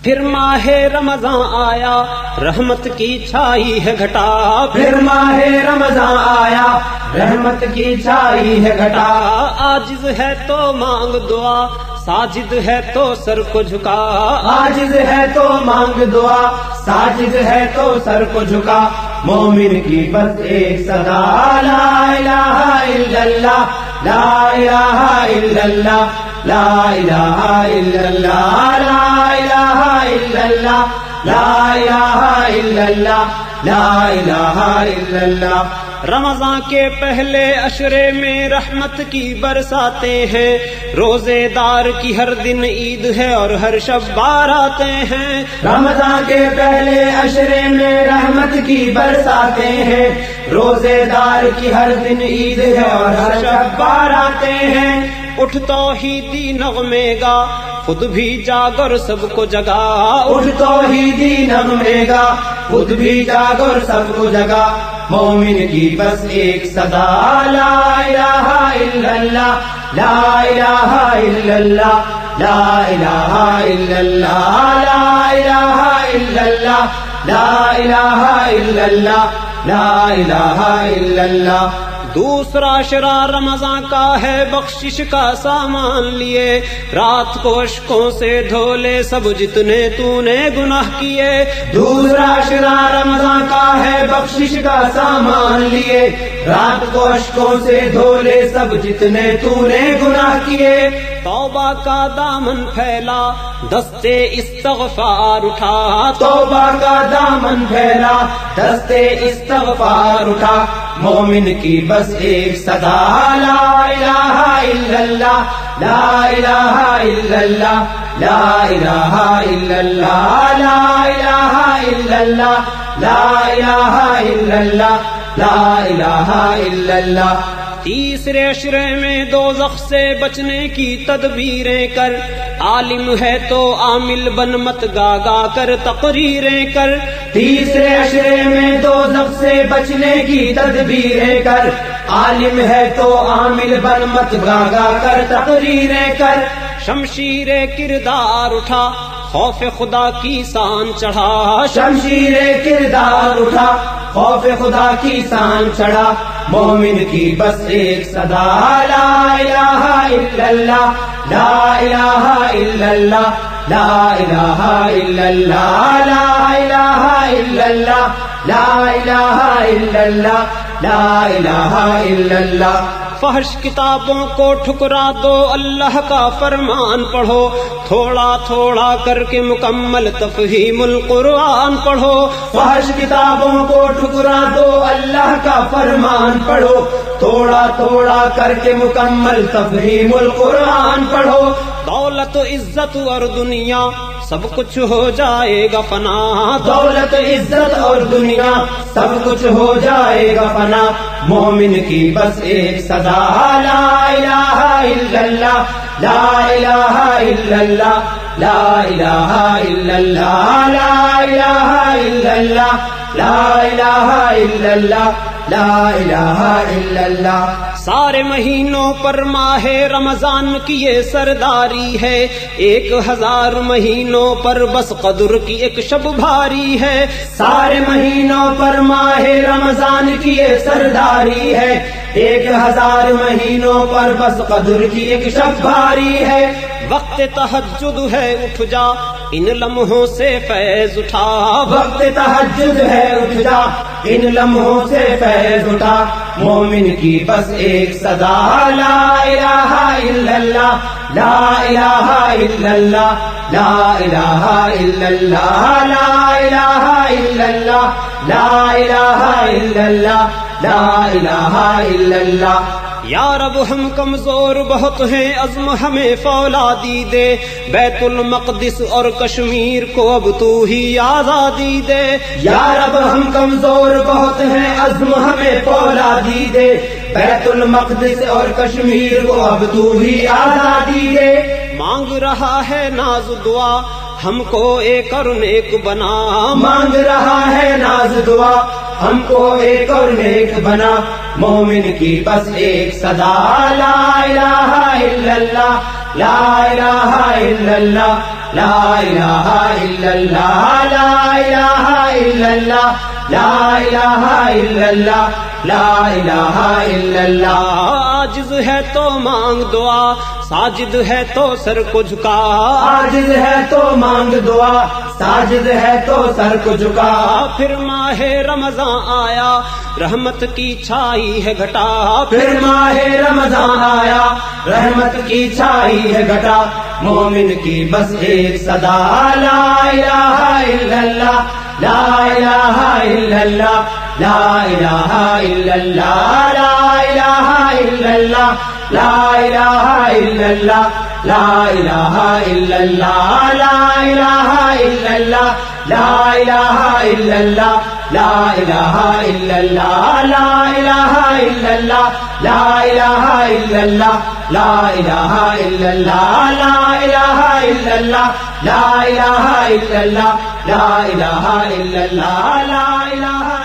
پھر ماہ رمضان آیا رحمت کی چھائی ہے گھٹا، پھر ماہ رمضان آیا رحمت کی چھائی ہے گھٹا، عاجز ہے تو مانگ دعا، ساجد ہے تو سر کو جھکا، عاجز ہے تو مانگ دعا، ساجد ہے تو سر کو جھکا، مومن کی بس ایک صدا لا الہ الا اللہ، لا الہ الا اللہ، لا الہ الا اللہ، لا الہ الا اللہ، لا الہ الا اللہ، لا الہ الا اللہ۔ رمضان کے پہلے عشرے میں رحمت کی برساتیں ہیں، روزے دار کی ہر دن عید ہے اور ہر شب باراتیں ہیں، رمضان کے پہلے عشرے میں رحمت کی برساتیں ہیں، روزے دار کی ہر دن عید ہے اور ہر شب باراتیں ہیں، اٹھ توحیدی نغمے گا خود بھی جاگ اور سب کو جگا، اٹھ توحیدی نغمے گا خود بھی جاگ اور سب کو جگا، مومن کی بس ایک صدا لا الہ الا اللہ، لا الہ الا اللہ، لا الہ الا اللہ، لا الہ الا اللہ، لا الہ الا اللہ، لا الہ الا اللہ۔ دوسرا عشرہ رمضان کا ہے بخشش کا سامان لیے، رات کو اشکوں سے دھو لے سب جتنے تو نے گناہ کیے، دوسرا عشرہ رمضان کا ہے بخشش کا سامان لیے، رات کو اشکوں سے دھو لے سب جتنے تو نے گناہ کیے، توبہ کا دامن پھیلا دستے استغفار اٹھا، توبہ کا دامن پھیلا دستے استغفار اٹھا، مومن کی بس ایک صدا لا الہ الا اللہ، لا الہ الا اللہ، لا الہ الا اللہ، لا الہ الا اللہ، لا الہ الا اللہ، لا الہ الا اللہ۔ تیسرے عشرے میں دوزخ سے بچنے کی تدبیریں کر، عالم ہے تو عامل بن مت گا گا کر تقریریں کر، تیسرے عشرے میں دوزخ سے بچنے کی تدبیریں کر، عالم ہے تو عامل بن مت گا گا کر تقریریں کر، شمشیر کردار اٹھا خوف خدا کی سان چڑھا، شمشیر کردار اٹھا خوف خدا کی سان چڑھا، مومن کی بس ایک صدا لا الہ الا اللہ، لا الہ الا اللہ، لا الہ الا اللہ، لا الہ الا اللہ، لا الہ الا اللہ، لا الہ الا اللہ۔ فحش کتابوں کو ٹھکرا دو اللہ کا فرمان پڑھو، تھوڑا تھوڑا کر کے مکمل تفہیم القرآن پڑھو، فحش کتابوں کو ٹھکرا دو اللہ کا فرمان پڑھو، تھوڑا تھوڑا کر کے مکمل تفہیم القرآن پڑھو، دولت عزت اور دنیا سب کچھ ہو جائے گا فنا، دولت عزت اور دنیا سب کچھ ہو جائے گا فنا، مومن کی بس ایک صدا لا الہ الا اللہ، لا الہ الا اللہ، لا الہ الا اللہ، لا الہ الا اللہ، لا الہ الا اللہ، لا الہ الا اللہ۔ سارے مہینوں پر ماہ رمضان کی یہ سرداری ہے، 1000 مہینوں پر بس قدر کی ایک شب بھاری ہے، سارے مہینوں پر ماہ رمضان کی یہ سرداری ہے، 1000 مہینوں پر بس قدر کی ایک شب بھاری ہے، وقت تہجد ہے اٹھ جا ان لمحوں سے فیض اٹھا، وقت تہجد ہے اٹھ جا ان لمحوں سے فیض اٹھا، مومن کی بس ایک صدا لا الہ الا اللہ، لا الہ الا اللہ، لا الہ الا اللہ، لا الہ الا اللہ، لا الہ الا اللہ، لا الہ الا اللہ۔ یا رب ہم کمزور بہت ہیں، عزم ہمیں فولادی دے، بیت المقدس اور کشمیر کو اب تو ہی آزادی دے، یا رب ہم کمزور بہت ہیں، عزم ہمیں فولادی دے، بیت المقدس اور کشمیر کو اب تو ہی آزادی دے، مانگ رہا ہے ناز دعا ہم کو ایک اور نیک بنا، مانگ رہا ہے ناز دعا ہم کو ایک اور نیک بنا، مومن کی بس ایک صدا لا الہ الا اللہ، لا الہ الا اللہ، لا الہ الا اللہ لا الہ الا اللہ لا الہ الا اللہ لا الہ الا اللہ عاجز ہے تو مانگ دعا ساجد ہے تو سر کو جھکا عاجز ہے تو مانگ دعا ساجد ہے تو سر کو جھکا پھر ماہ رمضان آیا رحمت کی چھائی ہے گھٹا پھر ماہ رمضان آیا رحمت کی چھائی ہے گھٹا مومن کی بس ایک صدا لا الہ الا اللہ لا الہ الا اللہ لا الہ الا اللہ لا الہ الا اللہ لا الہ الا اللہ لا الہ الا اللہ لا الہ الا اللہ لا الہ الا اللہ لا الہ الا اللہ لا الہ الا اللہ لا الہ الا اللہ لا الہ الا اللہ لا الہ الا اللہ لا الہ الا اللہ لا الہ الا اللہ لا الہ